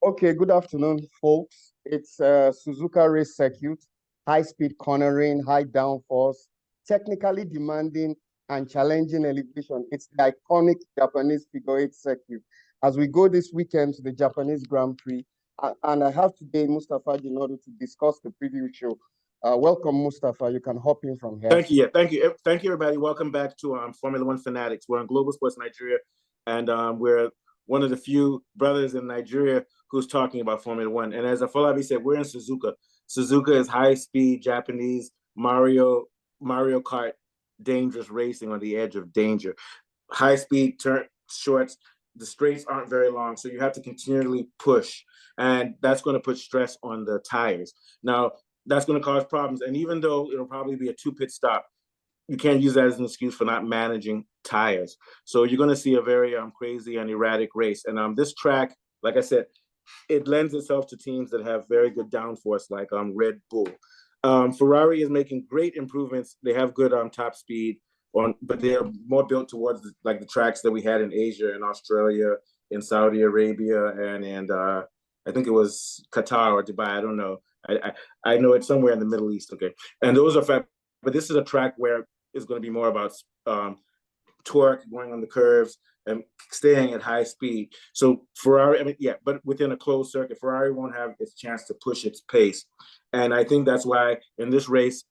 Okay, good afternoon, folks. It's Suzuka race circuit, high-speed cornering, high downforce, technically demanding and challenging elevation. It's the iconic Japanese figure eight circuit. As we go this weekend to the Japanese Grand Prix, and I have today Mustafa Jinoro to discuss the preview show. Welcome, Mustafa. You can hop in from here. Thank you. Yeah, thank you. Thank you, everybody. Welcome back to Formula One Fanatics. We're on Global Sports Nigeria, and we're one of the few brothers in Nigeria who's talking about Formula One. And as Afolabi said, we're in Suzuka. Suzuka is high-speed Japanese Mario Kart, dangerous racing on the edge of danger. High-speed turn shorts. The straights aren't very long, so you have to continually push, and that's going to put stress on the tires. Now, that's going to cause problems. And even though it'll probably be a 2-pit stop, you can't use that as an excuse for not managing tires. So you're going to see a very crazy and erratic race. And this track, like I said, it lends itself to teams that have very good downforce, like Red Bull. Ferrari is making great improvements. They have good top speed, but they're more built towards the tracks that we had in Asia, in Australia, in Saudi Arabia, and I think it was Qatar or Dubai. I don't know. I know it's somewhere in the Middle East. Okay, and those are fact. But this is a track where it's going to be more about torque, going on the curves, and staying at high speed. So Ferrari, but within a closed circuit, Ferrari won't have its chance to push its pace. And I think that's why in this race,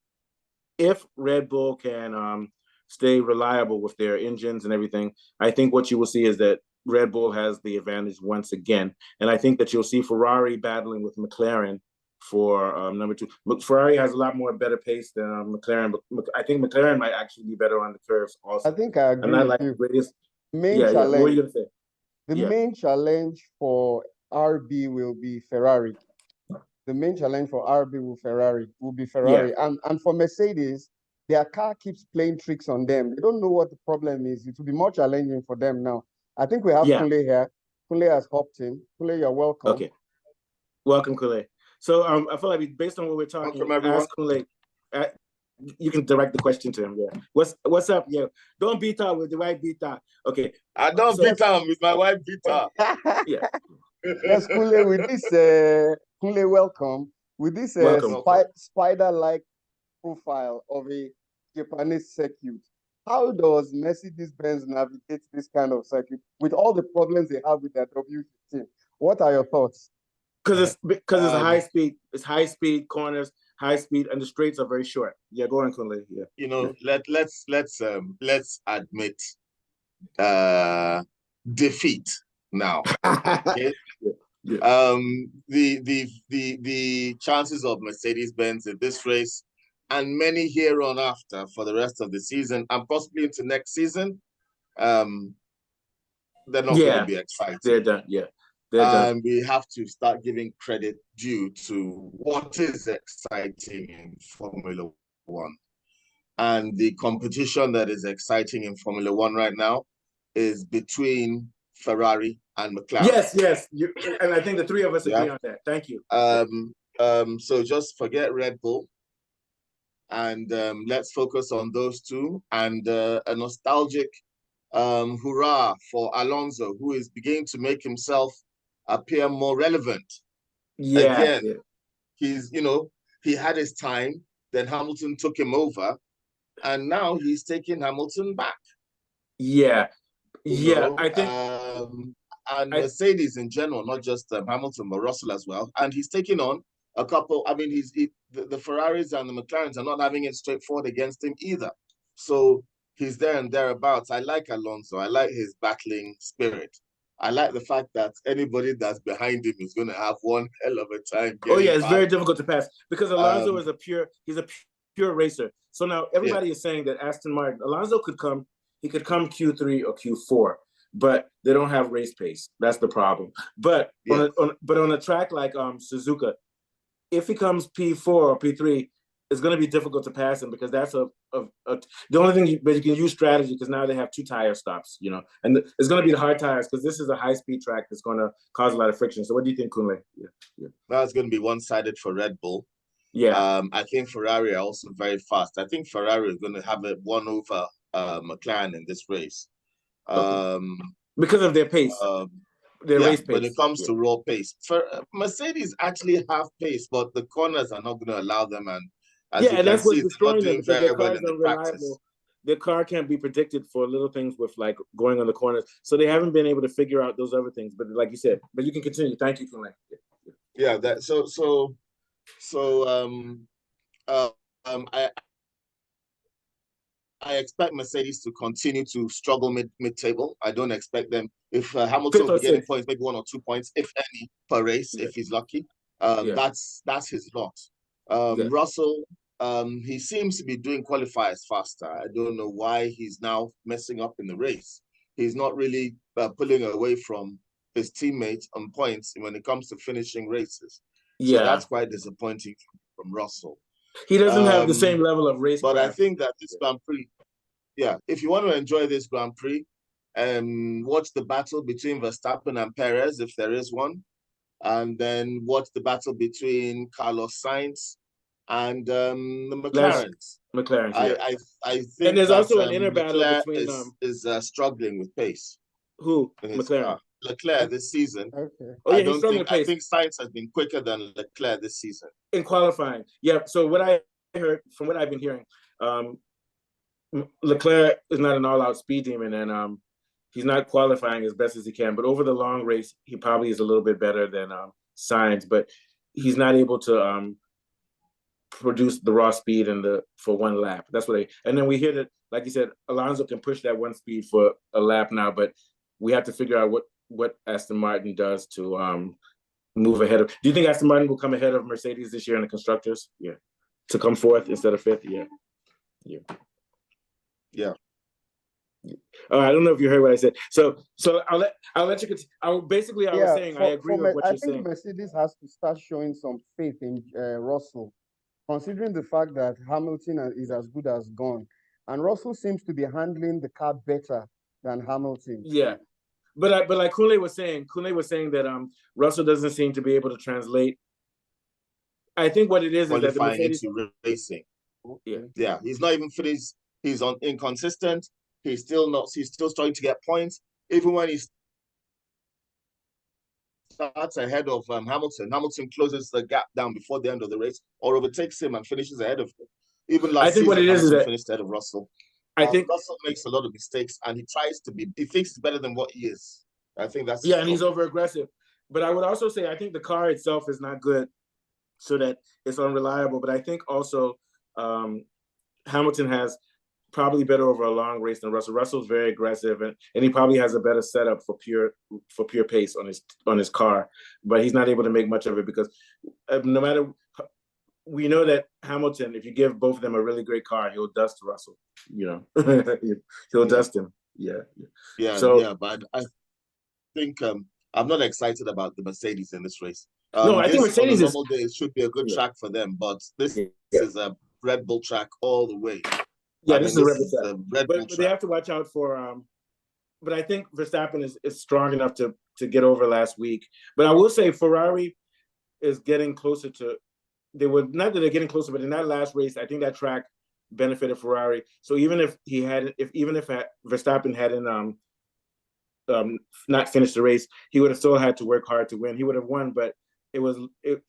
if Red Bull can stay reliable with their engines and everything, I think what you will see is that Red Bull has the advantage once again. And I think that you'll see Ferrari battling with McLaren for number two. Ferrari has a lot more better pace than McLaren, but I think McLaren might actually be better on the curves also. I think I agree with you. Greatest. Main What challenge, were you going to say? the main challenge for RB will be Ferrari. The main challenge for RB will be Ferrari. And for Mercedes, their car keeps playing tricks on them. They don't know what the problem is. It will be more challenging for them now. I think we have Kunle here. Kunle has hopped in. Kunle, you're welcome. Okay. Welcome, Kunle. So I feel like based on what we're talking, ask Kunle. You can direct the question to him. Yeah. What's up? Yeah. Don't beat her with the white beater. Okay. I don't beat her with my white beater. Yeah. Yes, Kunle, with this Kunle, welcome. With this spider-like profile of a Japanese circuit, how does Mercedes-Benz navigate this kind of circuit with all the problems they have with their W15? What are your thoughts? Because it's high speed. It's high speed corners, high speed, and the straights are very short. Yeah, go on, Kunle. Yeah. Let's admit defeat now. Okay? Yeah. The chances of Mercedes-Benz in this race and many here on after for the rest of the season and possibly into next season, they're not going to be exciting. They're done. Yeah. And we have to start giving credit due to what is exciting in Formula One. And the competition that is exciting in Formula One right now is between Ferrari and McLaren. Yes. And I think the three of us agree on that. Thank you. So just forget Red Bull and let's focus on those two and a nostalgic hurrah for Alonso, who is beginning to make himself appear more relevant. Again, he's, he had his time, then Hamilton took him over, and now he's taking Hamilton back. I think and Mercedes in general, not just Hamilton, but Russell as well. And he's taking on a couple. I mean, the Ferraris and the McLarens are not having it straightforward against him either. So he's there and thereabouts. I like Alonso. I like his battling spirit. I like the fact that anybody that's behind him is going to have one hell of a time. It's very difficult to pass because Alonso is a pure racer. So now everybody is saying that Aston Martin, Alonso could come Q3 or Q4, but they don't have race pace. That's the problem. But on a track like Suzuka, if he comes P4 or P3, it's going to be difficult to pass him because that's the only thing. But you can use strategy because now they have 2 tire stops, and it's going to be the hard tires because this is a high speed track that's going to cause a lot of friction. So what do you think, Kunle? That's going to be one-sided for Red Bull. I think Ferrari are also very fast. I think Ferrari is going to have one over McLaren in this race because of their pace. Their race when pace. it comes to raw pace. For Mercedes actually have pace, but the corners are not going to allow them. And as you and can that's what's see, they're not destroying them doing because their very well car in is the practice. unreliable. Their car can't be predicted for little things with like going on the corners. So they haven't been able to figure out those other things. But like you said, but you can continue. Thank you, Kunle. Yeah, that so uh, I expect Mercedes to continue to struggle mid-table. I don't expect them. If Hamilton will be getting points, maybe 1 or 2 points, if any, per race, if he's lucky. That's his lot. Russell, he seems to be doing qualifiers faster. I don't know why he's now messing up in the race. He's not really pulling away from his teammates on points when it comes to finishing races. So that's quite disappointing from Russell. He doesn't have the same level of race. But I think that this Grand Prix, if you want to enjoy this Grand Prix, watch the battle between Verstappen and Perez, if there is one, and then watch the battle between Carlos Sainz and the McLarens. I think and there's that, also an inner battle between is struggling with pace. Who? McLaren. Leclerc this season. Okay. Oh yeah, I think Sainz has been quicker than Leclerc this season in qualifying. Yeah. So what I heard from what I've been hearing, Leclerc is not an all-out speed demon, and he's not qualifying as best as he can. But over the long race, he probably is a little bit better than Sainz, but he's not able to produce the raw speed for one lap. That's what and then we hear that, like you said, Alonso can push that one speed for a lap now, but we have to figure out what Aston Martin does to move ahead of. Do you think Aston Martin will come ahead of Mercedes this year in the constructors? Yeah, to come fourth instead of fifth. Yeah. I don't know if you heard what I said. So I'll let you continue. I was saying I agree with what you're saying. I think Mercedes has to start showing some faith in Russell, considering the fact that Hamilton is as good as gone, and Russell seems to be handling the car better than Hamilton. Yeah, but like Kunle was saying that Russell doesn't seem to be able to translate. I think what it is that the Mercedes into racing. Yeah, he's not even finished. He's inconsistent. He's still starting to get points. Even when he starts ahead of Hamilton closes the gap down before the end of the race or overtakes him and finishes ahead of him. Even last season, Hamilton finished ahead of Russell. I think Russell makes a lot of mistakes and he thinks he's better than what he is. I think that's and he's over aggressive. But I would also say I think the car itself is not good, so that it's unreliable. But I think also Hamilton has probably better over a long race than Russell. Russell's very aggressive, and he probably has a better setup for pure pace on his car, but he's not able to make much of it because no matter. We know that Hamilton, if you give both of them a really great car, he'll dust Russell. He'll dust him. But I think I'm not excited about the Mercedes in this race. No, I think Mercedes on a normal day, it should be a good track for them, but this is a Red Bull track all the way. Yeah, this is a Red Bull track. But they have to watch out for. But I think Verstappen is strong enough to get over last week. But I will say Ferrari is getting closer to. They were not that they're getting closer, but in that last race, I think that track benefited Ferrari. So even if Verstappen hadn't not finished the race, he would have still had to work hard to win. He would have won, but he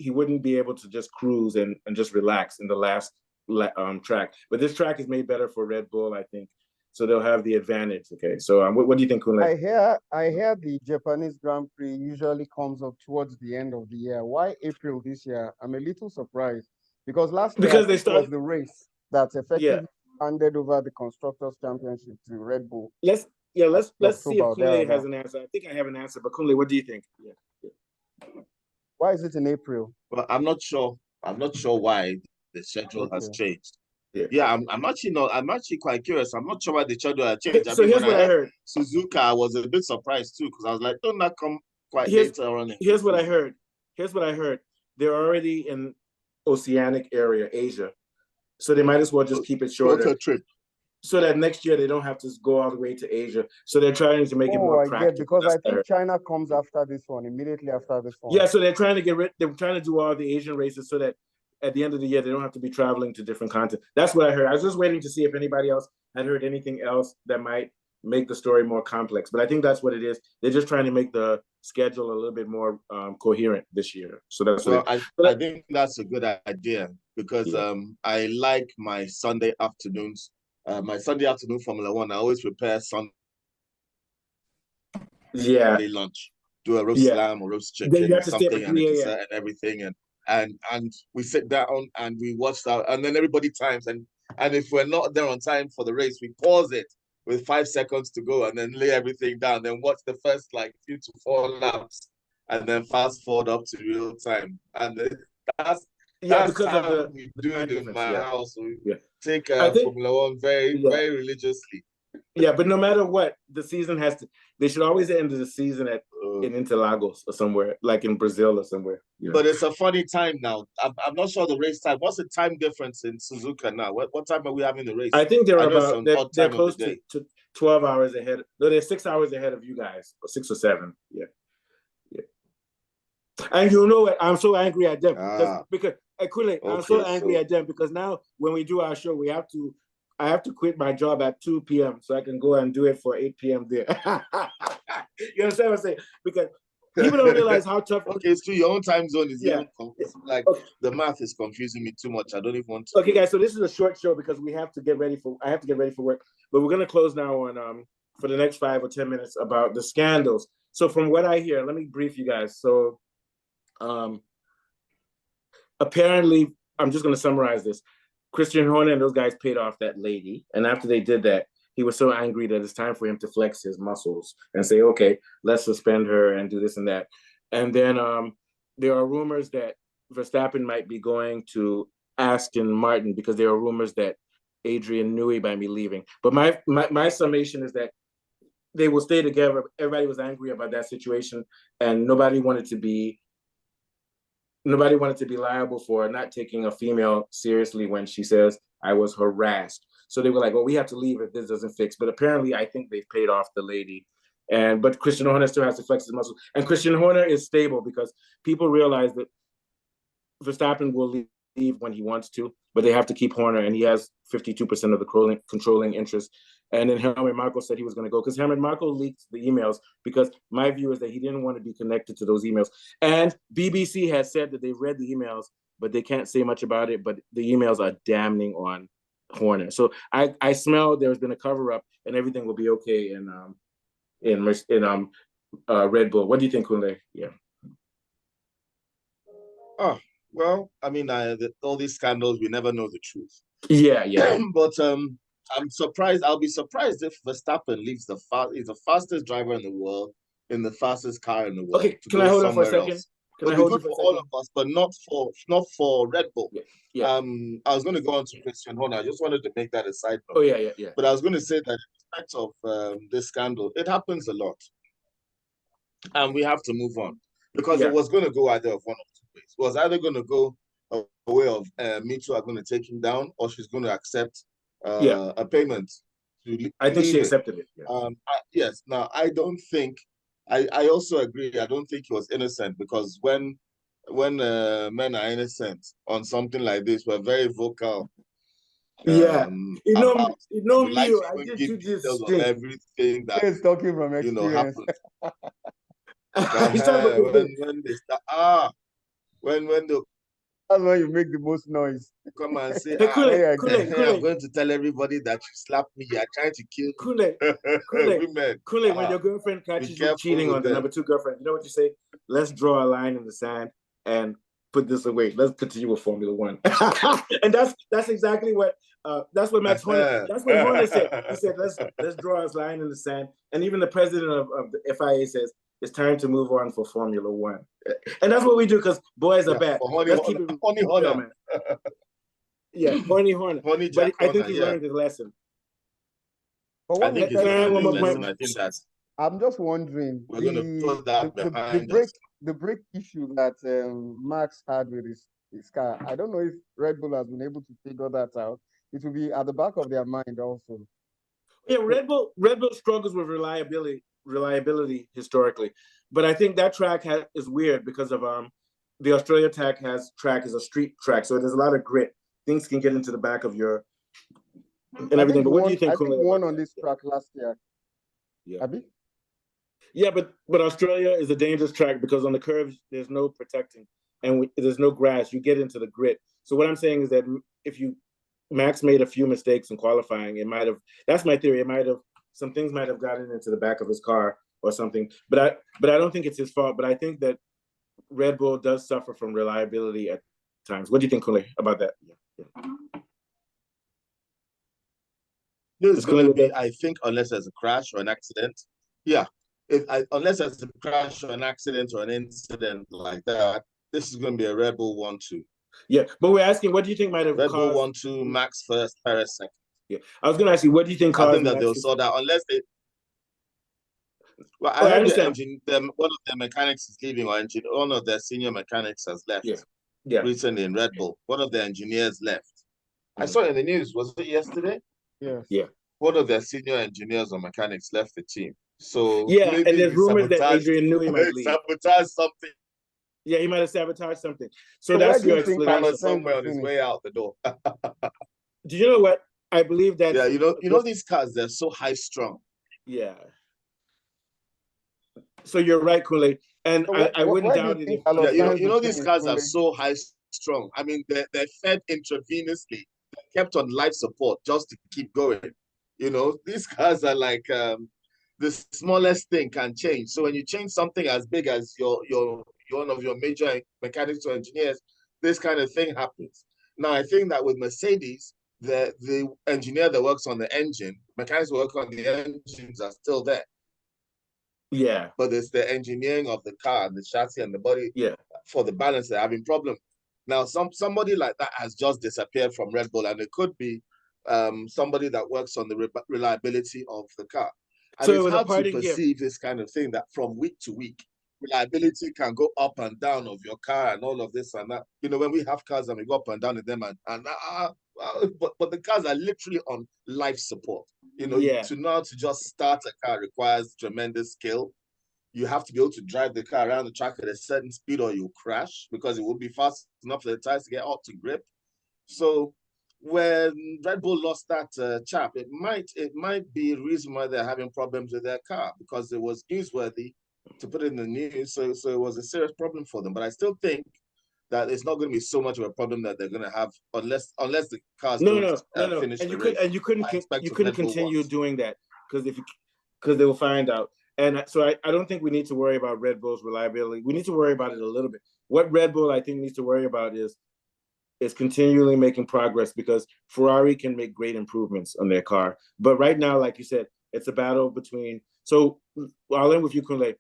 wouldn't be able to just cruise and just relax in the last track. But this track is made better for Red Bull, I think. So they'll have the advantage. Okay. So what do you think, Kunle? I hear the Japanese Grand Prix usually comes up towards the end of the year. Why April this year? I'm a little surprised because last year was the race that effectively handed over the Constructors' Championship to Red Bull. Let's see if Kunle has an answer. I think I have an answer, but Kunle, what do you think? Why is it in April? Well, I'm not sure. I'm not sure why the schedule has changed. I'm actually quite curious. I'm not sure why the schedule has changed. So here's what I heard. Suzuka, I was a bit surprised too because I was like, don't that come quite later on? Here's what I heard. They're already in Oceanic area, Asia, so they might as well just keep it shorter. Shorter trip. So that next year they don't have to go all the way to Asia. So they're trying to make it more practical. Because I think China comes after this one, immediately after this one. Yeah, so they're trying to do all the Asian races so that at the end of the year, they don't have to be traveling to different continents. That's what I heard. I was just waiting to see if anybody else had heard anything else that might make the story more complex. But I think that's what it is. They're just trying to make the schedule a little bit more coherent this year. So that's I think that's a good idea because Yeah. I like my Sunday afternoons. My Sunday afternoon Formula One, I always prepare Sunday lunch, do a roast lamb or roast Then you chicken or have to stay up something at and a 3 a.m. dessert and everything, and we sit down and we watch that, and then everybody times, and if we're not there on time for the race, we pause it with 5 seconds to go and then lay everything down, then watch the first like 2 to 4 laps and then fast forward up to real time. And that's because how of the we do it in my house. We take I think, Formula One very religiously. Yeah, but no matter what, the season has to. They should always end the season in Interlagos or somewhere, like in Brazil or somewhere. Yeah. But it's a funny time now. I'm not sure the race time. What's the time difference in Suzuka now? What time are we having the race? I think they're close to 12 hours ahead. No, they're 6 hours ahead of you guys, or 6 or 7. Yeah. And you know what? I'm so angry at them because I'm so angry at them because now when we do our show, I have to quit my job at 2 p.m. so I can go and do it for 8 p.m. there. You understand what I'm saying? Because people don't realize how tough. Okay, it's true. Your own time zone is the math is confusing me too much. I don't even want to. Okay, guys. So this is a short show because I have to get ready for work. But we're gonna close now on for the next 5 or 10 minutes about the scandals. So from what I hear, let me brief you guys. So, apparently, I'm just gonna summarize this. Christian Horner and those guys paid off that lady. And after they did that, he was so angry that it's time for him to flex his muscles and say, okay, let's suspend her and do this and that. And then there are rumors that Verstappen might be going to Aston Martin because there are rumors that Adrian Newey might be leaving. But my summation is that they will stay together. Everybody was angry about that situation, and nobody wanted to be liable for not taking a female seriously when she says, I was harassed. So they were like, well, we have to leave if this doesn't fix. But apparently, I think they've paid off the lady. But Christian Horner still has to flex his muscles. And Christian Horner is stable because people realize that Verstappen will leave when he wants to, but they have to keep Horner, and he has 52% of the controlling interest. And then Helmut Marko said he was going to go because Helmut Marko leaked the emails because my view is that he didn't want to be connected to those emails. And BBC has said that they've read the emails, but they can't say much about it. But the emails are damning on Horner. So I smell there's been a cover up, and everything will be okay in Red Bull. What do you think, Kunle? Yeah. Oh, well, I mean, all these scandals, we never know the truth. Yeah. But I'm surprised. I'll be surprised if Verstappen leaves he's the fastest driver in the world, in the fastest car in the world. Okay, can I hold on for a second? It would be good for all of us, but not for Red Bull. Yeah. I was going to go on to Christian Horner. I just wanted to make that a side note. Oh, yeah. But I was going to say that in respect of this scandal, it happens a lot. And we have to move on. Because it was going to go either of one of two ways. It was either going to go a way of Me Too are going to take him down, or she's going to accept a payment. I think she accepted it. Yeah. Yes. Now, I don't think, I also agree, I don't think he was innocent because when men are innocent on something like this, we're very vocal. Yeah. You know like me, I did give you this details thing. of everything that He's talking from experience. Happened. When they start, when the that's when you make the most noise. come and say, Kule. I'm going to tell everybody that you slapped me. You're trying to kill Kule, women. Kule, when your girlfriend catches you cheating on the number 2 girlfriend, you know what you say? Let's draw a line in the sand and put this away. Let's continue with Formula One. And that's exactly what that's what Max Horner. That's what Horner said. He said, let's draw a line in the sand. And even the president of the FIA says it's time to move on for Formula One. And that's what we do because boys are bad. Let's keep it Horner, man. Yeah, Horner. But I think he learned his lesson. But I think he's learned his lesson. I think that's. I'm just wondering we're going to put that behind the brake issue that Max had with his car. I don't know if Red Bull has been able to figure that out. It will be at the back of their mind also. Yeah, Red Bull struggles with reliability historically, but I think that track is weird because of the Australia track is a street track, so there's a lot of grit. Things can get into the back of your and everything. But what do you think? I think won on this track last year. Yeah. Abi? Yeah, but Australia is a dangerous track because on the curves there's no protecting and there's no grass. You get into the grit. So what I'm saying is that if Max made a few mistakes in qualifying, it might have. That's my theory. It might have some things might have gotten into the back of his car or something. But I don't think it's his fault. But I think that Red Bull does suffer from reliability at times. What do you think, Kule, about that? It's going to be, I think, unless there's a crash or an accident. Yeah. Unless there's a crash or an accident or an incident like that, this is going to be a Red Bull 1-2. Yeah, but we're asking, what do you think might have Red caused... Bull 1-2, Max first, Perez second. Yeah, I was going to ask you, what do you think caused... I think that they'll sort out, unless they... Well, I understand. One of their mechanics is leaving, or one of their senior mechanics has left recently in Red Bull. One of their engineers left. I saw it in the news. Was it yesterday? Yes. Yeah. One of their senior engineers or mechanics left the team. So yeah, and there's rumors that Adrian knew he might leave. Sabotage something. Yeah, he might have sabotaged something. So that's your explanation. Somewhere on his way out the door. Do you know what? I believe that. Yeah, you know these cars, they're so high strung. Yeah. So you're right, Kule. And So I wouldn't doubt it. You know these cars are so high strung. I mean, they're fed intravenously. They're kept on life support just to keep going. You know, these cars are like the smallest thing can change. So when you change something as big as your one of your major mechanics or engineers, this kind of thing happens. Now, I think that with Mercedes, the engineer that works on the engine, mechanics who work on the engines are still there. Yeah. But it's the engineering of the car, the chassis and the body for the balance they're having problem. Now, somebody like that has just disappeared from Red Bull, and it could be somebody that works on the reliability of the car. And so it's hard to perceive this kind of thing that from week to week, reliability can go up and down of your car and all of this and that. You know, when we have cars and we go up and down in them, but the cars are literally on life support. You know, to know how to just start a car requires tremendous skill. You have to be able to drive the car around the track at a certain speed or you'll crash because it won't be fast enough for the tires to get up to grip. So when Red Bull lost that chap, it might be a reason why they're having problems with their car because it was newsworthy to put in the news. So it was a serious problem for them. But I still think that it's not going to be so much of a problem that they're going to have unless the cars finish the race. And you couldn't continue doing that because they will find out. And so I don't think we need to worry about Red Bull's reliability. We need to worry about it a little bit. What Red Bull, I think, needs to worry about is continually making progress because Ferrari can make great improvements on their car. But right now, like you said, it's a battle between... So I'll end with you, Kunle.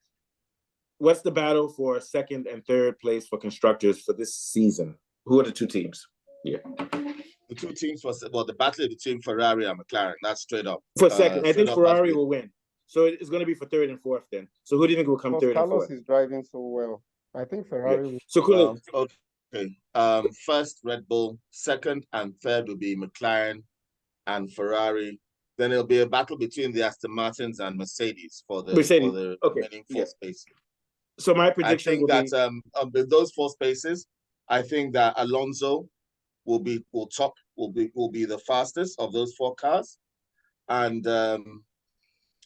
What's the battle for second and third place for constructors for this season? Who are the two teams? Yeah. The two teams the battle between Ferrari and McLaren. That's straight up. For second, I think Ferrari will win. So it's going to be for third and fourth then. So who do you think will come third and fourth? Carlos is driving so well. I think Ferrari will... So cool. Okay. First Red Bull, second and third will be McLaren and Ferrari. Then it'll be a battle between the Aston Martins and Mercedes for the remaining four spaces. So my prediction will be those four spaces. I think that Alonso will be the fastest of those four cars, and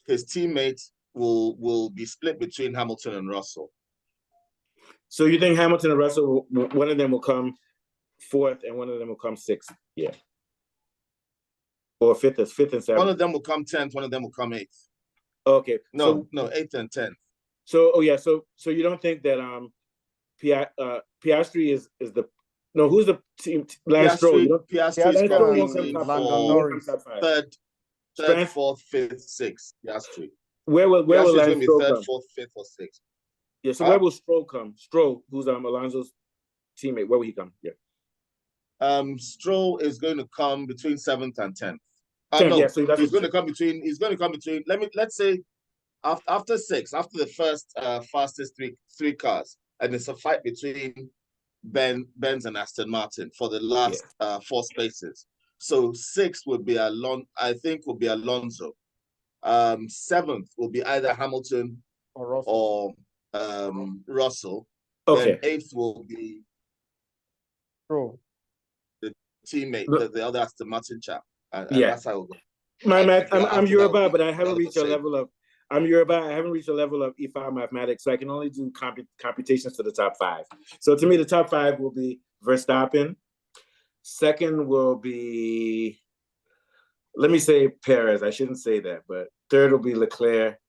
his teammate will be split between Hamilton and Russell. So you think Hamilton and Russell, one of them will come fourth and one of them will come sixth? Yeah. Or fifth and seventh. One of them will come 10th, one of them will come 8th. Okay. No, 8th and 10th. So so you don't think that Piastri is the who's the team? Lance Stroll. Piastri Norris. Third, fourth, fifth, sixth. Piastri. Where will Lance Stroll third, come? Fourth, fifth, or sixth. Yeah. So where will Stroll come? Stroll, who's Alonso's teammate, where will he come? Yeah. Stroll is going to come between 7th and 10th. So he's going to come between. Let's say after 6, after the first fastest three cars, and it's a fight between Benz and Aston Martin for the last 4 spaces. So 6th would be Alonso. 7th will be either Hamilton or Russell. Okay. Then 8th will be the teammate, the other Aston Martin chap. And that's how it will go. I'm Yoruba, but I haven't reached a level of I'm Yoruba. I haven't reached the level of E5 mathematics, so I can only do computations to the top 5. So to me, the top 5 will be Verstappen. Second will be, let me say Perez. I shouldn't say that, but third will be Leclerc.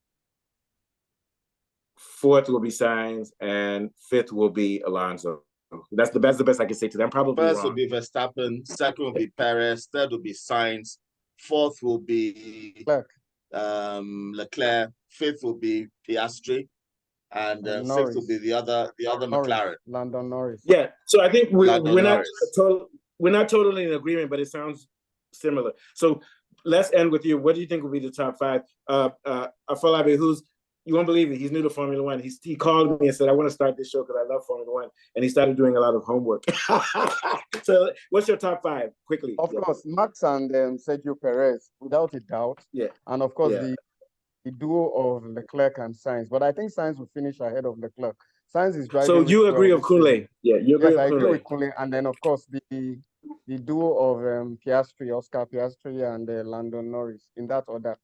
Fourth will be Sainz, and fifth will be Alonso. That's the best I can say to them. Probably First wrong. will be Verstappen, second will be Perez, third will be Sainz, fourth will be Leclerc, fifth will be Piastri, and sixth will be the other McLaren. Lando Norris. Yeah, so I think we're not totally in agreement, but it sounds similar. So let's end with you. What do you think will be the top 5? Afolabi, who's, you won't believe it, he's new to Formula One. He called me and said, I want to start this show because I love Formula One. And he started doing a lot of homework. So what's your top 5, quickly? Of course, Max and Sergio Perez, without a doubt. Yeah. And of course, the duo of Leclerc and Sainz. But I think Sainz will finish ahead of Leclerc. Sainz is driving. So you agree with Kunle? Yeah, you agree with Kunle. Yes, I agree with Kunle. And then, of course, the duo of Oscar Piastri and Lando Norris, in that order.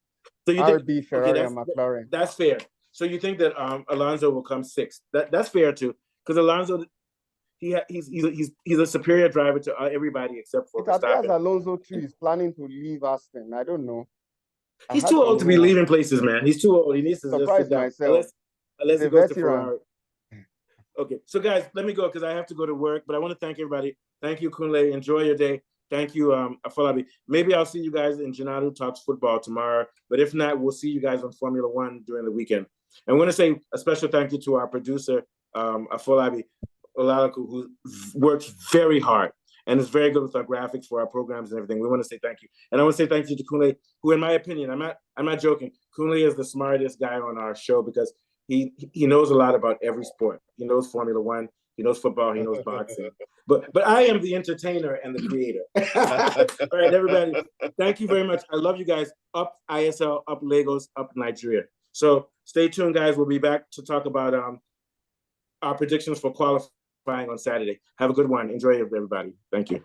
So you think Ferrari and McLaren. That's fair. So you think that Alonso will come 6th? That's fair too, because Alonso, he's a superior driver to everybody except for Verstappen. It appears Alonso too is planning to leave Aston. I don't know. He's too old to be leaving places, man. He's too old. He needs to surprise myself. Unless he goes to Ferrari. Okay, so guys, let me go because I have to go to work. But I want to thank everybody. Thank you, Kunle. Enjoy your day. Thank you, Afolabi. Maybe I'll see you guys in Janadu Talks Football tomorrow. But if not, we'll see you guys on Formula One during the weekend. And I want to say a special thank you to our producer, Afolabi Olalaku, who works very hard and is very good with our graphics for our programs and everything. We want to say thank you. And I want to say thank you to Kunle, who, in my opinion, I'm not joking, Kunle is the smartest guy on our show because he knows a lot about every sport. He knows Formula One, he knows football, he knows boxing. But I am the entertainer and the creator. All right, everybody, thank you very much. I love you guys. Up ISL, up Lagos, up Nigeria. So stay tuned, guys. We'll be back to talk about our predictions for qualifying on Saturday. Have a good one. Enjoy it, everybody. Thank you.